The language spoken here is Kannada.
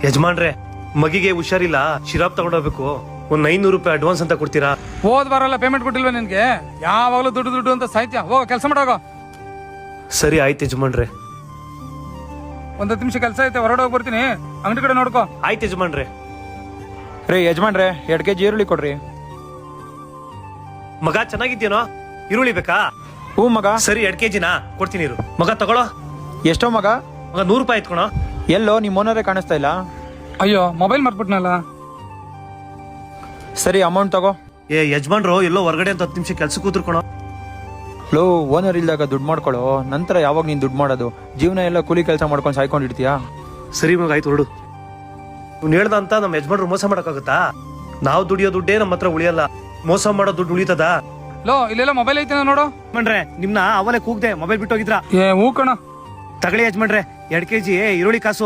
ಯಜಮಾನ್ರೆ, ಮಗಿಗೆ ಹುಷಾರಿಲ್ಲ, ಶಿರಾಬ್ ತಗೊಂಡೋಗ್ಬೇಕು. ಒಂದ್ 500 ರೂಪಾಯಿ ಅಡ್ವಾನ್ಸ್ ಅಂತ ಕೊಡ್ತೀರಾ? ಹೋದ್ ಬಾರಲ್ಲ ಪೇಮೆಂಟ್ ಕೊಟ್ಟಿಲ್ವಾ ನಿನ್ಗೆ? ಯಾವಾಗ್ಲೂ ದುಡ್ಡು ದುಡ್ಡು ಅಂತ ಸಾಹಿತ್ಯ. ಹೋಗ ಕೆಲಸ ಮಾಡೋಗ. ಸರಿ ಆಯ್ತು ಯಜಮಾನ್ರೆ. ಒಂದ್ 10 ನಿಮಿಷ ಕೆಲಸ ಐತೆ, ಹೊರಡೋಗಿ ಬರ್ತೀನಿ. ಅಂಗಡಿ ಕಡೆ ನೋಡ್ಕೋ. ಆಯ್ತು ಯಜಮಾನ್ರೆ. ರೀ ಯಜಮಾನ್ರೆ 2 kg ಈರುಳ್ಳಿ ಕೊಡ್ರಿ. ಮಗ ಚೆನ್ನಾಗಿದ್ಯೇನೋ? ಈರುಳ್ಳಿ ಬೇಕಾ? ಹೂ ಮಗ. ಸರಿ 2 kg ಕೊಡ್ತೀನಿ ಇರು. ಮಗ ತಗೊಳ್ಳೋ. ಎಷ್ಟೋ ಮಗ? ಮಗ 100 ರೂಪಾಯಿ ಎತ್ಕೊಳೋ. ಎಲ್ಲೋ ನಿಮ್ಮ ಓನರೇ ಕಾಣಿಸ್ತಾ ಇಲ್ಲ. ಅಯ್ಯೋ ಮೊಬೈಲ್ ಮರ್ಬಿಟ್ನಲ್ಲ. ಸರಿ ಅಮೌಂಟ್ ತಗೋ. ಯಜಮಾನ್ರು ಎಲ್ಲೋ ಹೊರಗಡೆ ಅಂತ 10 ನಿಮಿಷ ಕೆಲ್ಸಕ್ಕೆ ಕೂತ್ಕೊಳೋ. ಲೋ ಓನರ್ ಇಲ್ದಾಗ ದುಡ್ಡು ಮಾಡ್ಕೊಳ್ಳೋ, ನಂತರ ಯಾವಾಗ ನೀನ್ ದುಡ್ಡು ಮಾಡೋದು? ಜೀವನ ಎಲ್ಲ ಕೂಲಿ ಕೆಲಸ ಮಾಡ್ಕೊಂಡು ಸಾಯ್ಕೊಂಡಿರ್ತೀಯಾ? ಸರಿ ಮಗ ಆಯ್ತು ಹೊರಡು. ಇವ್ನು ಹೇಳ್ದ ಅಂತ ನಮ್ಮ ಯಜಮಾನ್ರು ಮೋಸ ಮಾಡಕ್ಕಾಗತ್ತಾ? ನಾವು ದುಡಿಯೋ ದುಡ್ಡೇ ನಮ್ಮ ಹತ್ರ ಉಳಿಯಲ್ಲ, ಮೋಸ ಮಾಡೋ ದುಡ್ಡು ಉಳಿತದ? ಲೋ ಇಲ್ಲೆಲ್ಲ ಮೊಬೈಲ್ ಐತೆ ನೋಡು. ಯಜಮಾನ್ರೆ, ನಿಮ್ನ ಅವಲೇ ಕೂಗ್ದೆ ಮೊಬೈಲ್ ಬಿಟ್ಟೋಗಿದ್ರ? ಹೂ ಕಣ. ತಗೊಳ್ಳಿ ಯಜಮಾನ್ರೆ, 2 kg ಈರುಳ್ಳಿ ಕಾಸು.